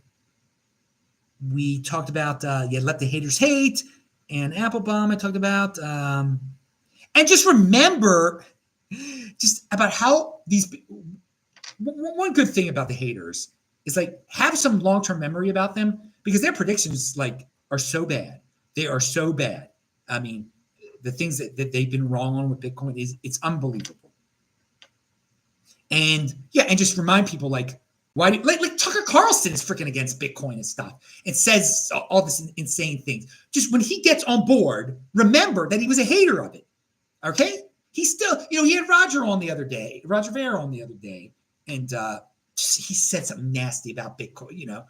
we talked about, let the haters hate, and Applebaum I talked about. And just remember just about how one good thing about the haters is like have some long-term memory about them, because their predictions are so bad. They are so bad. I mean, the things that they've been wrong on with Bitcoin it's unbelievable. And just remind people why Tucker Carlson is freaking against Bitcoin and stuff and says all this insane things. Just when he gets on board, remember that he was a hater of it. Okay? He still, he had Roger Ver on the other day, and he said something nasty about Bitcoin,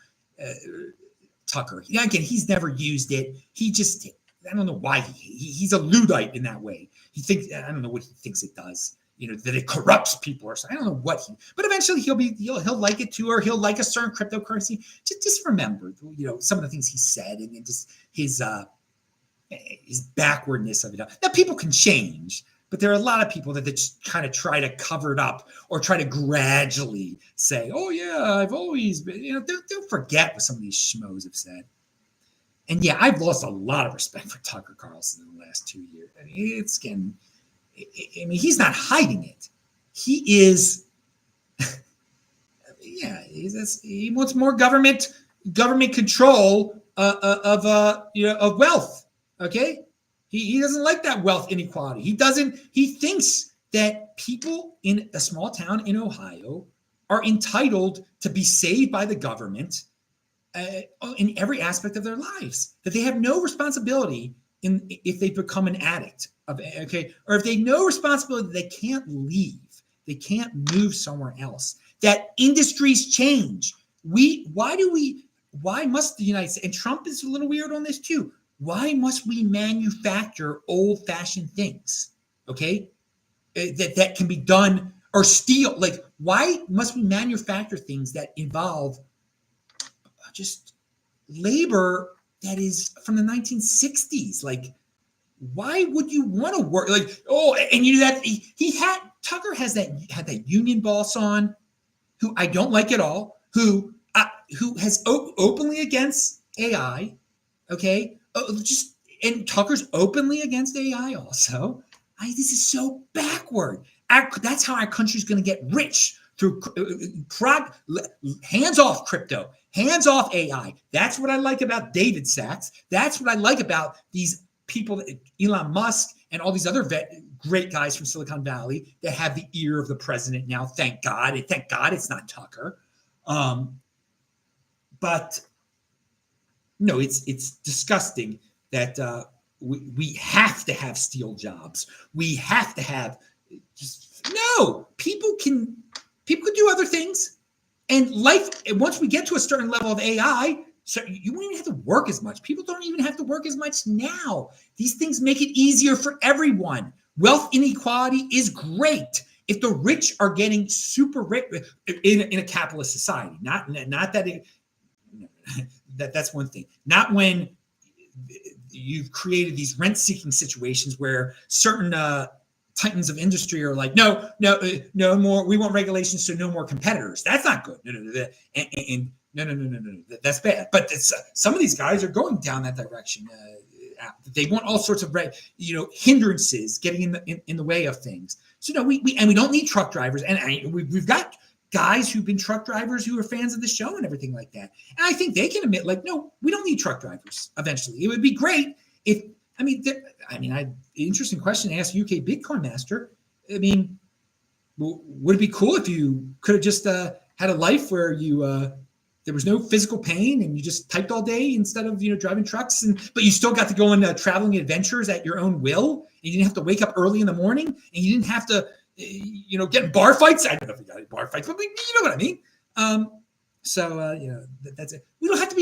Tucker. Again, he's never used it. He just, I don't know why he's a Luddite in that way. He thinks, I don't know what he thinks it does, that it corrupts people or something. I don't know what but eventually he'll like it too, or he'll like a certain cryptocurrency. Just remember, some of the things he said and just his backwardness of it. Now people can change, but there are a lot of people that just kind of try to cover it up or try to gradually say, oh yeah, I've always been, don't forget what some of these schmoes have said. And yeah, I've lost a lot of respect for Tucker Carlson in the last 2 years. I mean, he's not hiding it. He is, he wants more government control of wealth. Okay, he doesn't like that wealth inequality. He thinks that people in a small town in Ohio are entitled to be saved by the government in every aspect of their lives, that they have no responsibility if they become an addict or if they have no responsibility, they can't leave, they can't move somewhere else, that industries change. Why must the United States, and Trump is a little weird on this too, why must we manufacture old-fashioned things? Okay, that can be done, or steal. Like, why must we manufacture things that involve just labor that is from the 1960s? Like, why would you want to work? Like, oh, and you know that Tucker had that union boss on, who I don't like at all, who has openly against AI. Okay, and Tucker's openly against AI also. This is so backward. That's how our country's going to get rich, through hands off crypto, hands off AI. That's what I like about David Sachs. That's what I like about these people, Elon Musk and all these other great guys from Silicon Valley that have the ear of the president now. Thank God it's not Tucker. But no, it's disgusting that we have to have steel jobs. We have to have people can do other things, and life. Once we get to a certain level of AI, so you won't even have to work as much. People don't even have to work as much now. These things make it easier for everyone. Wealth inequality is great if the rich are getting super rich in a capitalist society. Not that that's one thing. Not when you've created these rent-seeking situations where certain titans of industry are like, no more. We want regulations, so no more competitors. That's not good. No. That's bad. But some of these guys are going down that direction. They want all sorts of hindrances getting in the way of things. So no, we don't need truck drivers, and we've got guys who've been truck drivers who are fans of the show and everything like that. And I think they can admit, like, no, we don't need truck drivers eventually. It would be great if, interesting question to ask UK Bitcoin Master. I mean, would it be cool if you could have just had a life where you there was no physical pain and you just typed all day instead of driving trucks, but you still got to go on traveling adventures at your own will, and you didn't have to wake up early in the morning, and you didn't have to get in bar fights. I don't know if you got in bar fights, but you know what I mean. That's it. We don't have to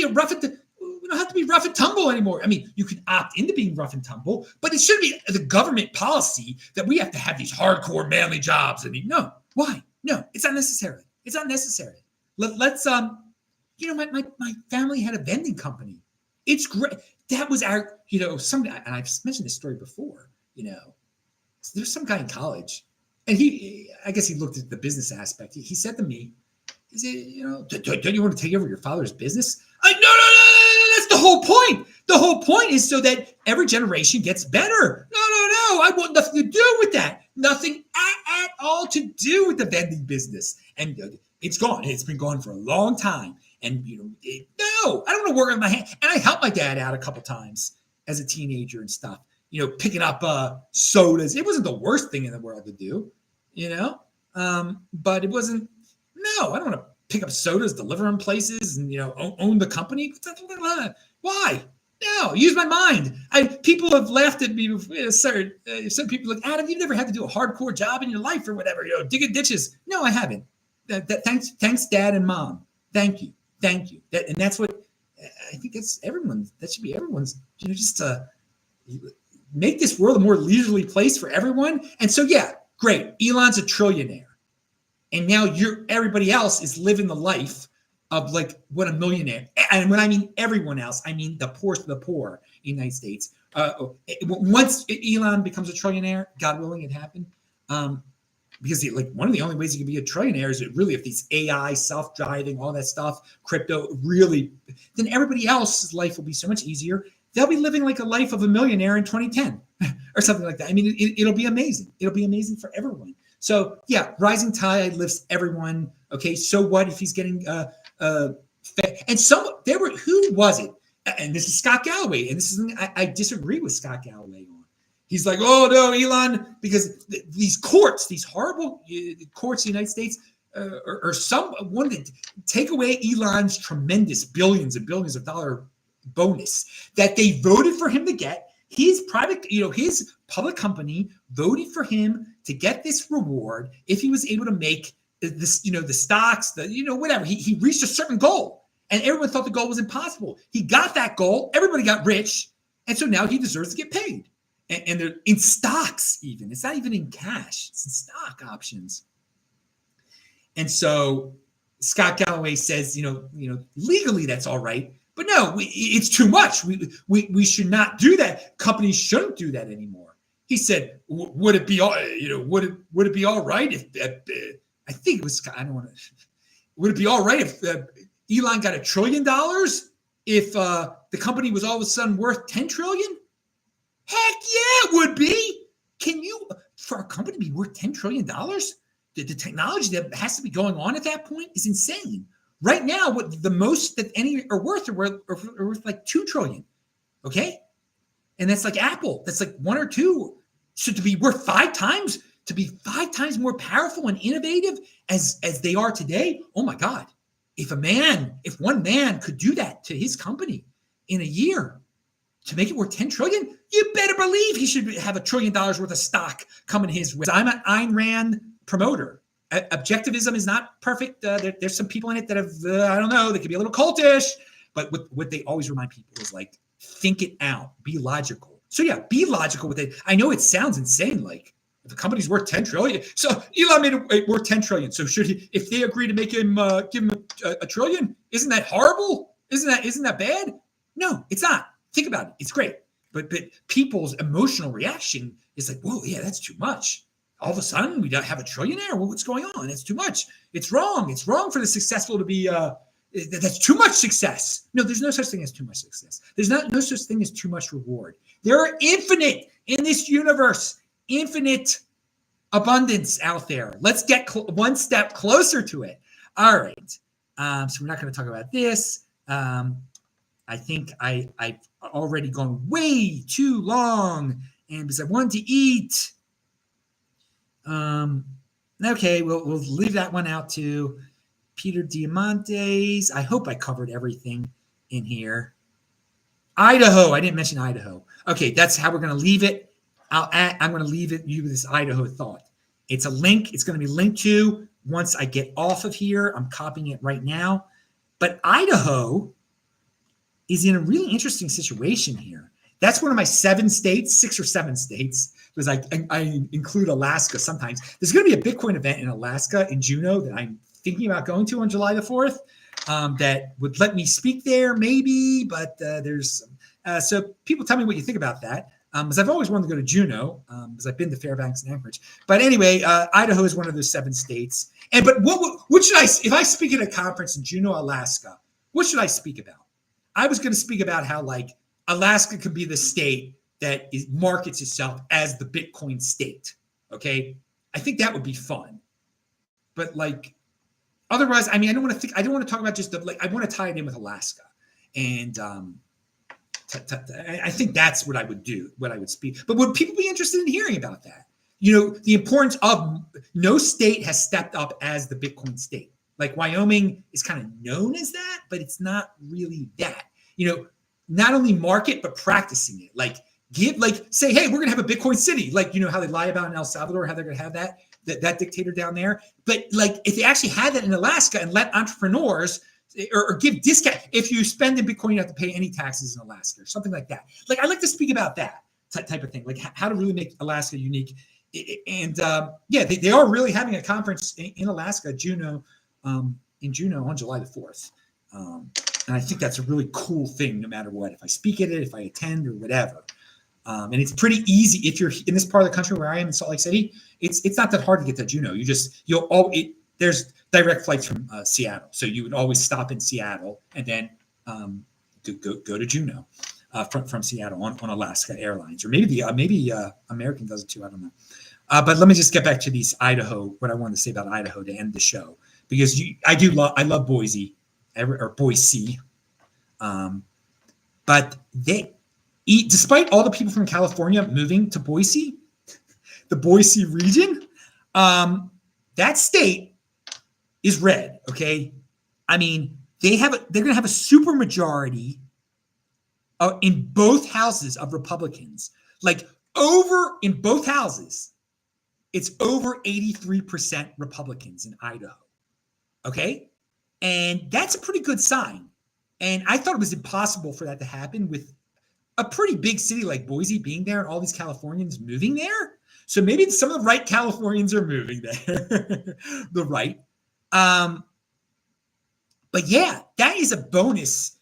be rough and tumble anymore. I mean, you can opt into being rough and tumble, but it should be the government policy that we have to have these hardcore manly jobs. No, why? No, it's unnecessary. It's unnecessary. Let's my family had a vending company. It's great. That was our, somebody, and I've mentioned this story before, there's some guy in college, and I guess he looked at the business aspect. He said to me, he said, don't you want to take over your father's business? No, that's the whole point. The whole point is so that every generation gets better. No, I want nothing to do with that. Nothing at all to do with the vending business. And it's gone. It's been gone for a long time. And, no, I don't want to work with my hand. And I helped my dad out a couple times as a teenager and stuff, picking up sodas. It wasn't the worst thing in the world to do, but it wasn't, no, I don't want to pick up sodas, deliver them places, and, own the company. Why? No, use my mind. People have laughed at me before. Some people like, Adam, you've never had to do a hardcore job in your life or whatever, digging ditches. No, I haven't. Thanks, Dad and Mom. Thank you. And that's what I think. That's everyone's. That should be everyone's. Just to make this world a more leisurely place for everyone. And so, yeah, great. Elon's a trillionaire, and now everybody else is living the life of like what a millionaire. And when I mean everyone else, I mean the poorest of the poor in the United States. Once Elon becomes a trillionaire, God willing, it happened. Because one of the only ways you can be a trillionaire is really if these AI, self-driving, all that stuff, crypto, really, then everybody else's life will be so much easier. They'll be living like a life of a millionaire in 2010 or something like that. I mean, it'll be amazing. It'll be amazing for everyone. So yeah, rising tide lifts everyone. Okay, so what if he's getting and who was it? And this is Scott Galloway, and this is I disagree with Scott Galloway on. He's like, oh no, Elon, because these courts, these horrible courts in the United States, are wanted to take away Elon's tremendous billions and billions of dollar bonus that they voted for him to get. His private, his public company voted for him to get this reward if he was able to make this, the stocks, whatever. He reached a certain goal, and everyone thought the goal was impossible. He got that goal. Everybody got rich. And so now he deserves to get paid. And they're in stocks even. It's not even in cash. It's in stock options. And so Scott Galloway says, legally that's all right. But no, it's too much. We should not do that. Companies shouldn't do that anymore. He said, would it be all, would it be all right if, I think it was, I don't want to, would it be all right if Elon got $1 trillion if the company was all of a sudden worth 10 trillion? Heck yeah, it would be. Can you, for a company to be worth $10 trillion, the technology that has to be going on at that point is insane. Right now, what the most that any are worth like 2 trillion. Okay. And that's like Apple. That's like 1 or 2. So to be worth 5 times, to be 5 times more powerful and innovative as they are today, oh my God. If one man could do that to his company in a year to make it worth 10 trillion, you better believe he should have $1 trillion worth of stock coming his way. I'm an Ayn Rand promoter. Objectivism is not perfect. There's some people in it that have, I don't know, they could be a little cultish, but what they always remind people is like, think it out, be logical. So yeah, be logical with it. I know it sounds insane, like if the company's worth 10 trillion, so Elon made it worth 10 trillion. So should he, if they agree to make him, give him a trillion, isn't that horrible? Isn't that bad? No, it's not. Think about it. It's great. But people's emotional reaction is like, whoa, yeah, that's too much. All of a sudden, we don't have a trillionaire. Well, what's going on? It's too much. It's wrong. It's wrong for the successful to be, that's too much success. No, there's no such thing as too much success. There's no such thing as too much reward. There are infinite in this universe, infinite abundance out there. Let's get one step closer to it. All right. So we're not going to talk about this. I think I've already gone way too long, and because I wanted to eat. Okay, we'll leave that one out too. Peter Diamantes. I hope I covered everything in here. Idaho. I didn't mention Idaho. Okay, that's how we're going to leave it. I'm going to leave you with this Idaho thought. It's a link. It's going to be linked to once I get off of here. I'm copying it right now. But Idaho is in a really interesting situation here. That's one of my 7 states, 6 or 7 states, because I include Alaska sometimes. There's going to be a Bitcoin event in Alaska in Juneau that I'm thinking about going to on July the 4th that would let me speak there maybe, but there's so people tell me what you think about that. Because I've always wanted to go to Juneau, because I've been to Fairbanks and Anchorage. But anyway, Idaho is one of those 7 states. But what should I, if I speak at a conference in Juneau, Alaska, what should I speak about? I was going to speak about how like Alaska could be the state that markets itself as the Bitcoin state. Okay. I think that would be fun. But like, otherwise, I mean, I don't want to talk about just I want to tie it in with Alaska. And I think that's what I would do, what I would speak. But would people be interested in hearing about that? The importance of no state has stepped up as the Bitcoin state. Like Wyoming is kind of known as that, but it's not really that. Not only market, but practicing it. Like say, hey, we're going to have a Bitcoin city. Like, how they lie about in El Salvador, how they're going to have that dictator down there. But like, if they actually had that in Alaska and let entrepreneurs or give discount, if you spend in Bitcoin, you have to pay any taxes in Alaska or something like that. Like, I like to speak about that type of thing, like how to really make Alaska unique. And yeah, they are really having a conference in Alaska, Juneau, in Juneau on July the 4th. And I think that's a really cool thing, no matter what. If I speak at it, if I attend or whatever. And it's pretty easy if you're in this part of the country where I am in Salt Lake City. It's not that hard to get to Juneau. There's direct flights from Seattle, so you would always stop in Seattle and then go to Juneau from Seattle on Alaska Airlines, or maybe American does it too. I don't know. But let me just get back to these Idaho. What I wanted to say about Idaho to end the show, because I love Boise. Or Boise, but despite all the people from California moving to Boise, the Boise region, that state is red. Okay, I mean they're going to have a super majority in both houses of Republicans. Like in both houses, it's over 83% Republicans in Idaho. Okay. And that's a pretty good sign. And I thought it was impossible for that to happen with a pretty big city like Boise being there and all these Californians moving there. So maybe some of the right Californians are moving there, the right. But yeah, that is a bonus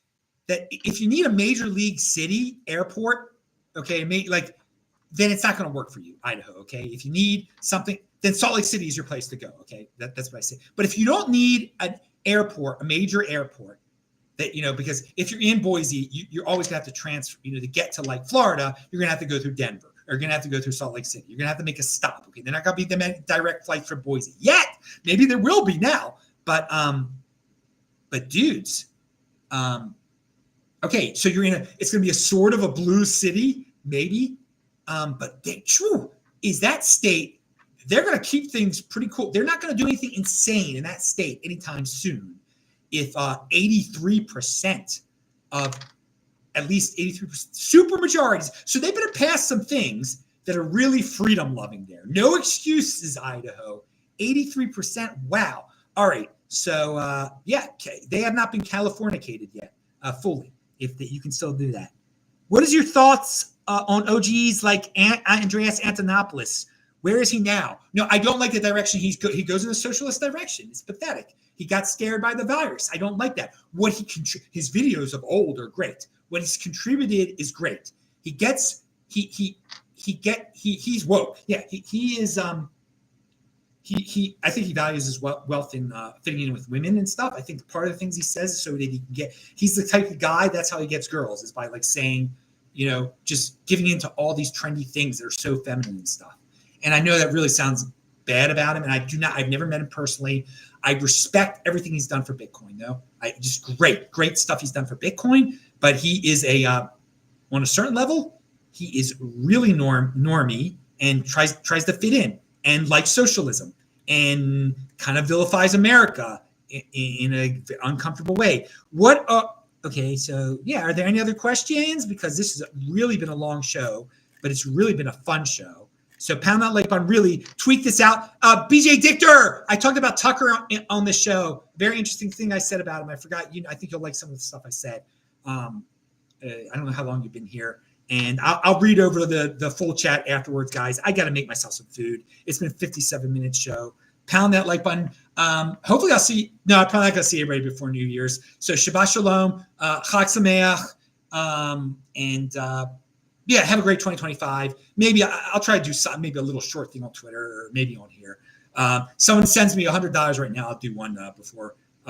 that if you need a major league city airport, okay, then it's not going to work for you, Idaho, okay? If you need something, then Salt Lake City is your place to go, okay? That's what I say. But if you don't need an airport, a major airport, that, because if you're in Boise, you're always going to have to transfer, to get to like Florida, you're going to have to go through Denver, or you're going to have to go through Salt Lake City. You're going to have to make a stop, okay? They're not going to be the direct flights from Boise yet. Maybe there will be now, but dudes, okay, so it's going to be a sort of a blue city, maybe. But is that state, they're going to keep things pretty cool. They're not going to do anything insane in that state anytime soon. If 83% of at least 83% super majorities, so they better pass some things that are really freedom loving there. No excuses, Idaho. 83%. Wow. All right. So they have not been Californicated yet fully. If you can still do that. What is your thoughts on OGs like Andreas Antonopoulos? Where is he now? No, I don't like the direction he goes in the socialist direction. It's pathetic. He got scared by the virus. I don't like that. His videos of old are great. What he's contributed is great. He's woke. Yeah, he is. I think he values his wealth in fitting in with women and stuff. I think part of the things he says is so that he can get. He's the type of guy. That's how he gets girls, is by like saying, just giving into all these trendy things that are so feminine and stuff. And I know that really sounds bad about him, and I've never met him personally. I respect everything he's done for Bitcoin, though. Great stuff he's done for Bitcoin. But he is on a certain level, he is really normie and tries to fit in and likes socialism and kind of vilifies America in an uncomfortable way. Okay, so yeah, are there any other questions? Because this has really been a long show, but it's really been a fun show. So pound that like button, really tweet this out. BJ Dichter, I talked about Tucker on this show. Very interesting thing I said about him. I forgot, I think you'll like some of the stuff I said. I don't know how long you've been here. And I'll read over the full chat afterwards, guys. I got to make myself some food. It's been a 57-minute show. Pound that like button. Hopefully I'm probably not going to see everybody before New Year's. So Shabbat Shalom, Chag Sameach, have a great 2025. Maybe I'll try to do something, maybe a little short thing on Twitter or maybe on here. Someone sends me $100 right now. I'll do one I'll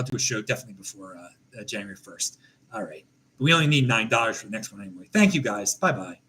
do a show definitely before January 1st. All right. We only need $9 for the next one anyway. Thank you, guys. Bye-bye.